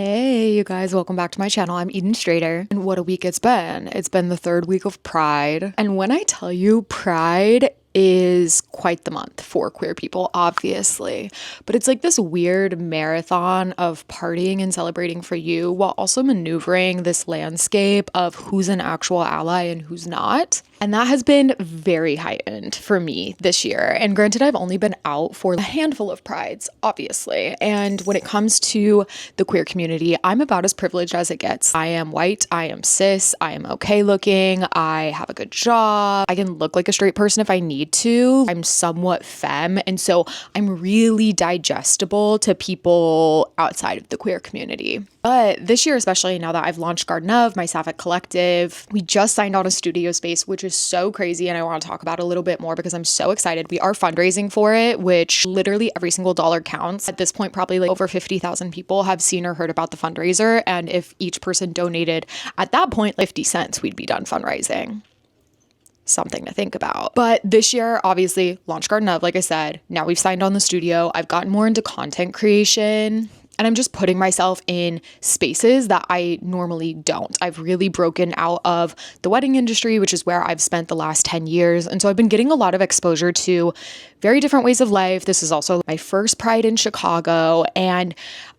Hey, you guys, welcome back to my channel. I'm Eden Strader, and what a week it's been. It's been the third week of Pride. And when I tell you Pride is quite the month for queer people, obviously, but it's like this weird marathon of partying and celebrating for you while also maneuvering this landscape of who's an actual ally and who's not. And that has been very heightened for me this year. And granted, I've only been out for a handful of prides, obviously. And when it comes to the queer community, I'm about as privileged as it gets. I am white, I am cis, I am okay looking, I have a good job, I can look like a straight person if I need to. I'm somewhat femme, and so I'm really digestible to people outside of the queer community. But this year, especially now that I've launched Garden of, my Sapphic Collective, we just signed on a studio space, which is so crazy. And I want to talk about it a little bit more because I'm so excited. We are fundraising for it, which literally every single dollar counts. At this point, probably like over 50,000 people have seen or heard about the fundraiser. And if each person donated at that point, 50 cents, we'd be done fundraising. Something to think about. But this year, obviously, launched Garden of, like I said. Now we've signed on the studio. I've gotten more into content creation. And I'm just putting myself in spaces that I normally don't. I've really broken out of the wedding industry, which is where I've spent the last 10 years. And so I've been getting a lot of exposure to very different ways of life. This is also my first Pride in Chicago. And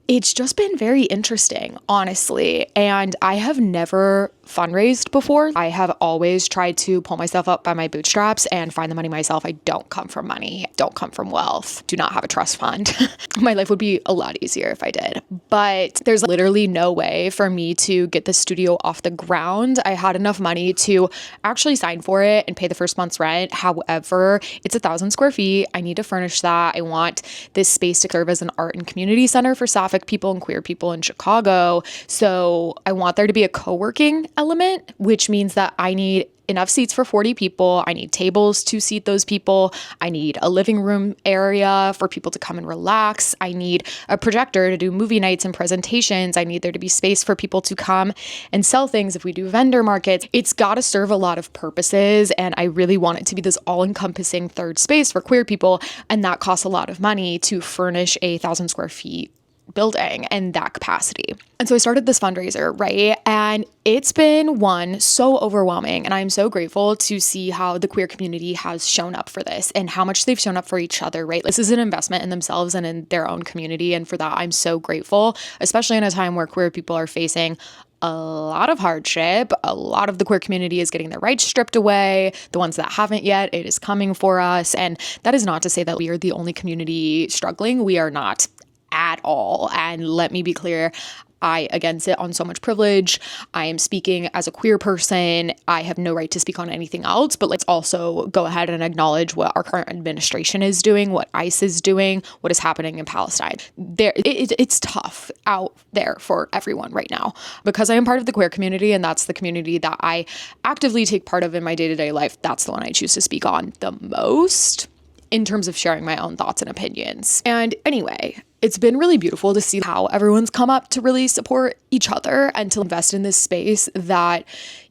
it's just been very interesting, honestly. And I have never fundraised before. I have always tried to pull myself up by my bootstraps and find the money myself. I don't come from money, don't come from wealth, do not have a trust fund. My life would be a lot easier if I did. But there's literally no way for me to get the studio off the ground. I had enough money to actually sign for it and pay the first month's rent. However, it's 1,000 square feet. I need to furnish that. I want this space to serve as an art and community center for Sapphic people and queer people in Chicago. So I want there to be a co-working element, which means that I need enough seats for 40 people. I need tables to seat those people. I need a living room area for people to come and relax. I need a projector to do movie nights and presentations. I need there to be space for people to come and sell things if we do vendor markets. It's got to serve a lot of purposes, and I really want it to be this all-encompassing third space for queer people, and that costs a lot of money to furnish a 1,000 square feet building and that capacity. And so I started this fundraiser, right? And it's been so overwhelming. And I'm so grateful to see how the queer community has shown up for this and how much they've shown up for each other, right? This is an investment in themselves and in their own community. And for that, I'm so grateful, especially in a time where queer people are facing a lot of hardship. A lot of the queer community is getting their rights stripped away. The ones that haven't yet, it is coming for us. And that is not to say that we are the only community struggling. We are not at all. And let me be clear, I, again, sit on so much privilege. I am speaking as a queer person. I have no right to speak on anything else, but let's also go ahead and acknowledge what our current administration is doing, what ICE is doing, what is happening in Palestine. It's tough out there for everyone right now. Because I am part of the queer community, and that's the community that I actively take part of in my day-to-day life. That's the one I choose to speak on the most in terms of sharing my own thoughts and opinions. And anyway, it's been really beautiful to see how everyone's come up to really support each other and to invest in this space that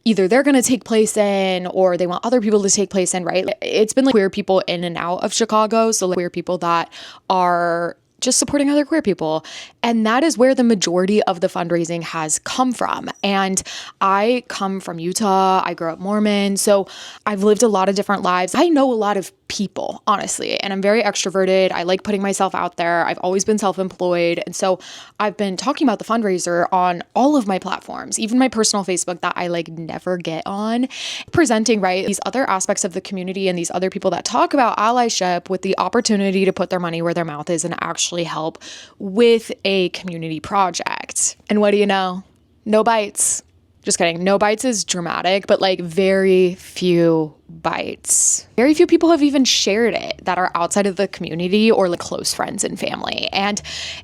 either they're going to take place in or they want other people to take place in, right? It's been like queer people in and out of Chicago. So like queer people that are just supporting other queer people. And that is where the majority of the fundraising has come from. And I come from Utah. I grew up Mormon. So I've lived a lot of different lives. I know a lot of people, honestly, and I'm very extroverted. I like putting myself out there. I've always been self-employed. And so I've been talking about the fundraiser on all of my platforms, even my personal Facebook that I never get on, presenting, right, these other aspects of the community and these other people that talk about allyship with the opportunity to put their money where their mouth is and actually help with a community project. And what do you know? No bites. Just kidding. No bites is dramatic, but very few bites. Very few people have even shared it that are outside of the community or close friends and family. And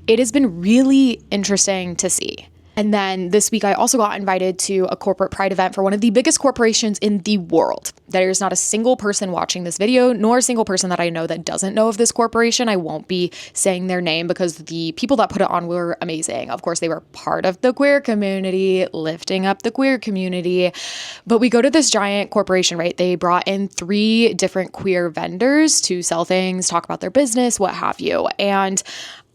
it has been really interesting to see. And then this week, I also got invited to a corporate pride event for one of the biggest corporations in the world. There's not a single person watching this video, nor a single person that I know that doesn't know of this corporation. I won't be saying their name because the people that put it on were amazing. Of course, they were part of the queer community, lifting up the queer community. But we go to this giant corporation, right? They brought in 3 different queer vendors to sell things, talk about their business, what have you. And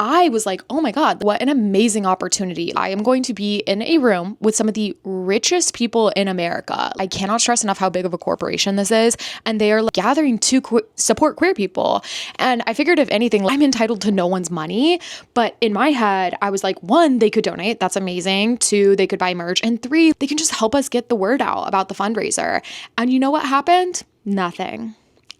I was like, oh my God, what an amazing opportunity. I am going to be in a room with some of the richest people in America. I cannot stress enough how big of a corporation this is. And they are like gathering to support queer people. And I figured, if anything, I'm entitled to no one's money. But in my head, I was like, 1, they could donate. That's amazing. 2, they could buy merch. And 3, they can just help us get the word out about the fundraiser. And you know what happened? Nothing.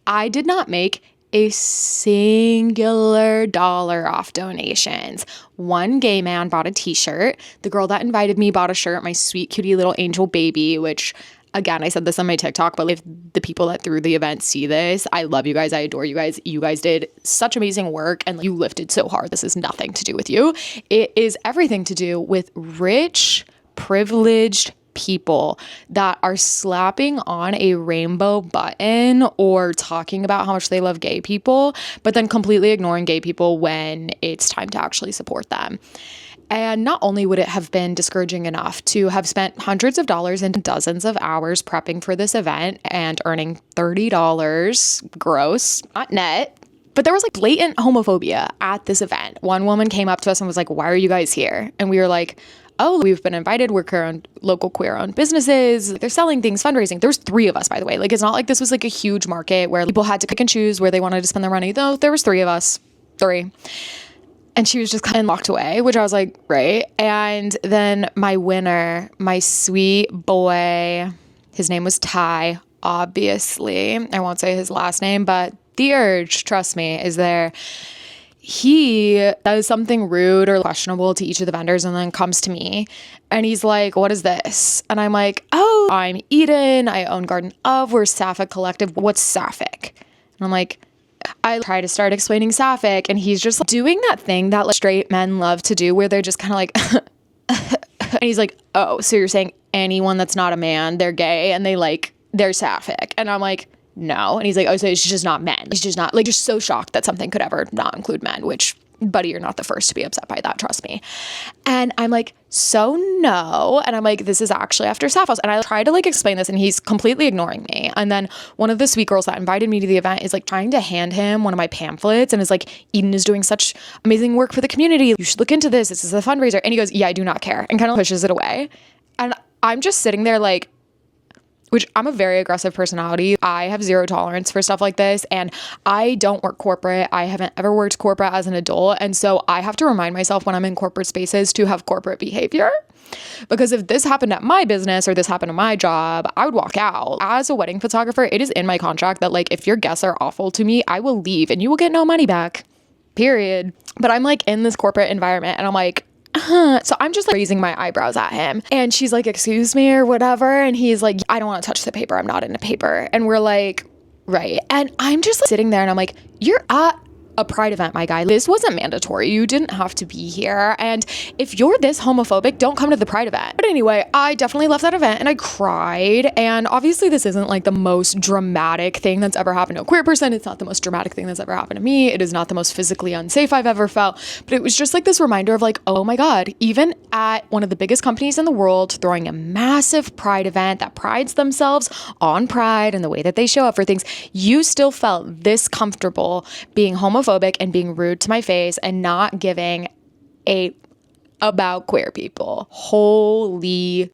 I did not make a singular dollar off donations. One gay man bought a t-shirt. The girl that invited me bought a shirt, my sweet cutie little angel baby, which, again, I said this on my TikTok, but if the people that threw the event see this, I love you guys. I adore you guys. You guys did such amazing work and you lifted so hard. This is nothing to do with you. It is everything to do with rich, privileged people that are slapping on a rainbow button or talking about how much they love gay people, but then completely ignoring gay people when it's time to actually support them. And not only would it have been discouraging enough to have spent hundreds of dollars and dozens of hours prepping for this event and earning $30 gross, not net, but there was like blatant homophobia at this event. One woman came up to us and was like, why are you guys here? And we were like, oh, we've been invited. We're queer-owned, local queer-owned businesses. They're selling things, fundraising. There's 3 of us, by the way. Like, it's not like this was like a huge market where people had to pick and choose where they wanted to spend their money. Though there was 3 of us, 3. And she was just kind of walked away, which I was like, great. And then my winner, my sweet boy, his name was Ty, obviously. I won't say his last name, but the urge, trust me, is there. He does something rude or questionable to each of the vendors and then comes to me and he's like, what is this? And I'm like, oh, I'm Eden. I own Garden of. We're Sapphic Collective. What's Sapphic? And I'm like, I try to start explaining Sapphic and he's just doing that thing that like straight men love to do where they're just kind of like, and he's like, oh, so you're saying anyone that's not a man, they're gay and they're Sapphic. And I'm like, no. And he's like, oh, so it's just not men. He's just not like, just so shocked that something could ever not include men, which, buddy, you're not the first to be upset by that. Trust me. And I'm like, so no. And I'm like, this is actually after Sappho's. And I try to like explain this and he's completely ignoring me. And then one of the sweet girls that invited me to the event is like trying to hand him one of my pamphlets and is like, Eden is doing such amazing work for the community. You should look into this. This is a fundraiser. And he goes, yeah, I do not care. And kind of pushes it away. And I'm just sitting there like, which I'm a very aggressive personality. I have zero tolerance for stuff like this. And I don't work corporate. I haven't ever worked corporate as an adult. And so I have to remind myself when I'm in corporate spaces to have corporate behavior. Because if this happened at my business or this happened at my job, I would walk out. As a wedding photographer, it is in my contract that like, if your guests are awful to me, I will leave and you will get no money back, period. But I'm like in this corporate environment and I'm like, so I'm just like raising my eyebrows at him and she's like, excuse me or whatever. And he's like, I don't want to touch the paper. I'm not into paper. And we're like, right. And I'm just like, sitting there and I'm like, you're at a pride event, my guy. This wasn't mandatory. You didn't have to be here. And if you're this homophobic, don't come to the pride event. But anyway, I definitely left that event and I cried. And obviously this isn't like the most dramatic thing that's ever happened to a queer person. It's not the most dramatic thing that's ever happened to me. It is not the most physically unsafe I've ever felt. But it was just like this reminder of like, oh my God, even at one of the biggest companies in the world throwing a massive pride event that prides themselves on pride and the way that they show up for things, you still felt this comfortable being homophobic and being rude to my face and not giving a about queer people. Holy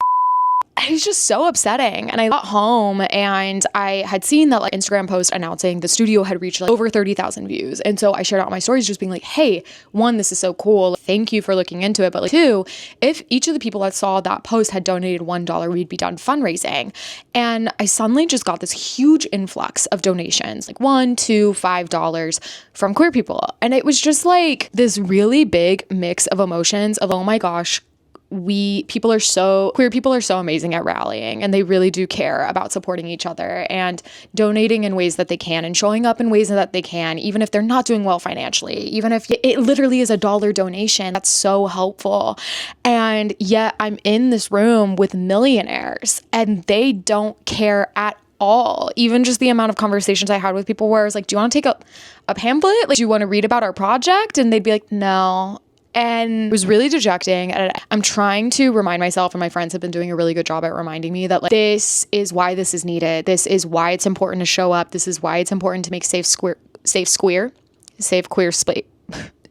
it was just so upsetting. And I got home and I had seen that like Instagram post announcing the studio had reached like over 30,000 views. And so I shared out my stories just being like, hey, 1, this is so cool. Thank you for looking into it. But like 2, if each of the people that saw that post had donated $1, we'd be done fundraising. And I suddenly just got this huge influx of donations, like $1, $2, $5 from queer people. And it was just like this really big mix of emotions of, oh my gosh, queer people are so amazing at rallying and they really do care about supporting each other and donating in ways that they can and showing up in ways that they can, even if they're not doing well financially, even if it literally is a $1 donation. That's so helpful. And yet I'm in this room with millionaires and they don't care at all. Even just the amount of conversations I had with people where I was like, do you want to take a pamphlet? Like, do you want to read about our project? And they'd be like, no. And it was really dejecting. And I'm trying to remind myself, and my friends have been doing a really good job at reminding me that like, this is why this is needed. This is why it's important to show up. This is why it's important to make safe queer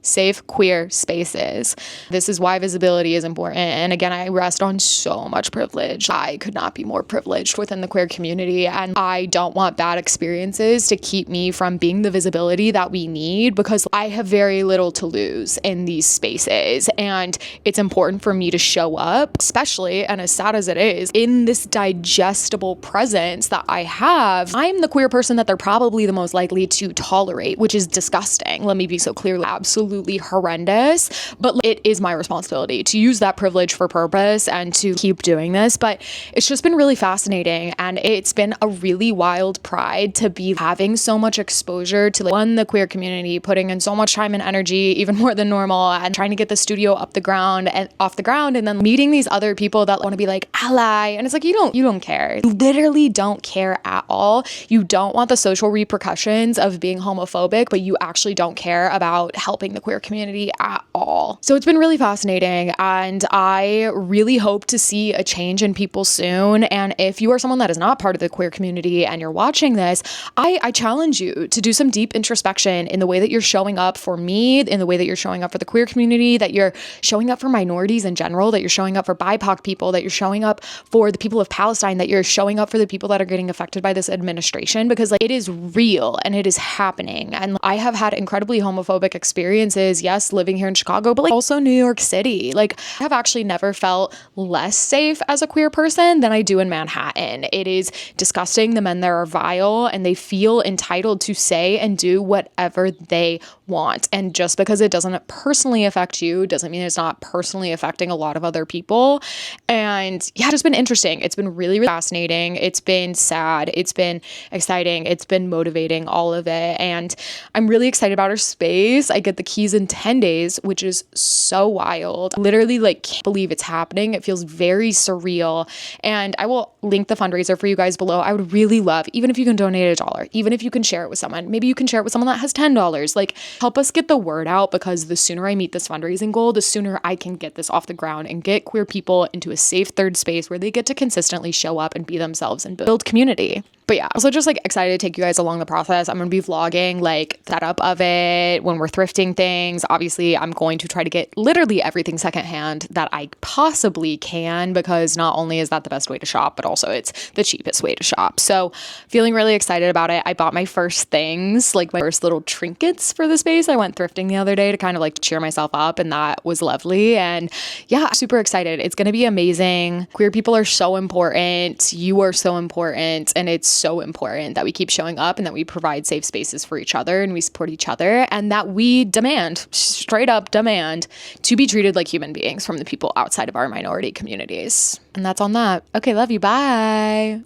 safe queer spaces. This is why visibility is important. And again, I rest on so much privilege. I could not be more privileged within the queer community. And I don't want bad experiences to keep me from being the visibility that we need, because I have very little to lose in these spaces. And it's important for me to show up, especially, and as sad as it is, in this digestible presence that I have. I'm the queer person that they're probably the most likely to tolerate, which is disgusting. Let me be so clear, absolutely horrendous, but it is my responsibility to use that privilege for purpose and to keep doing this. But it's just been really fascinating, and it's been a really wild pride to be having so much exposure to the queer community, putting in so much time and energy, even more than normal, and trying to get the studio off the ground, and then meeting these other people that want to be like ally, and it's like, you don't care. You literally don't care at all. You don't want the social repercussions of being homophobic, but you actually don't care about helping the queer community at all. So it's been really fascinating, and I really hope to see a change in people soon. And if you are someone that is not part of the queer community and you're watching this, I challenge you to do some deep introspection in the way that you're showing up for me, in the way that you're showing up for the queer community, that you're showing up for minorities in general, that you're showing up for BIPOC people, that you're showing up for the people of Palestine, that you're showing up for the people that are getting affected by this administration, because it is real and it is happening. And I have had incredibly homophobic experiences, yes, living here in Chicago, but also New York City. I have actually never felt less safe as a queer person than I do in Manhattan. It is disgusting. The men there are vile, and they feel entitled to say and do whatever they want. And just because it doesn't personally affect you doesn't mean it's not personally affecting a lot of other people. And yeah, it's just been interesting. It's been really, really fascinating. It's been sad. It's been exciting. It's been motivating, all of it. And I'm really excited about our space. I get the keys in 10 days, which is so wild. Literally, can't believe it's happening. It feels very surreal. And I will link the fundraiser for you guys below. I would really love, even if you can donate $1, even if you can share it with someone, maybe you can share it with someone that has $10. Help us get the word out, because the sooner I meet this fundraising goal, the sooner I can get this off the ground and get queer people into a safe third space where they get to consistently show up and be themselves and build community. But yeah, also just excited to take you guys along the process. I'm going to be vlogging setup of it when we're thrifting things. Obviously, I'm going to try to get literally everything secondhand that I possibly can, because not only is that the best way to shop, but also it's the cheapest way to shop. So feeling really excited about it. I bought my first things, my first little trinkets for the space. I went thrifting the other day to kind of cheer myself up, and that was lovely. And yeah, super excited. It's going to be amazing. Queer people are so important. You are so important. And it's so important that we keep showing up, and that we provide safe spaces for each other, and we support each other, and that we demand, straight up demand, to be treated like human beings from the people outside of our minority communities. And that's on that. Okay, love you. Bye.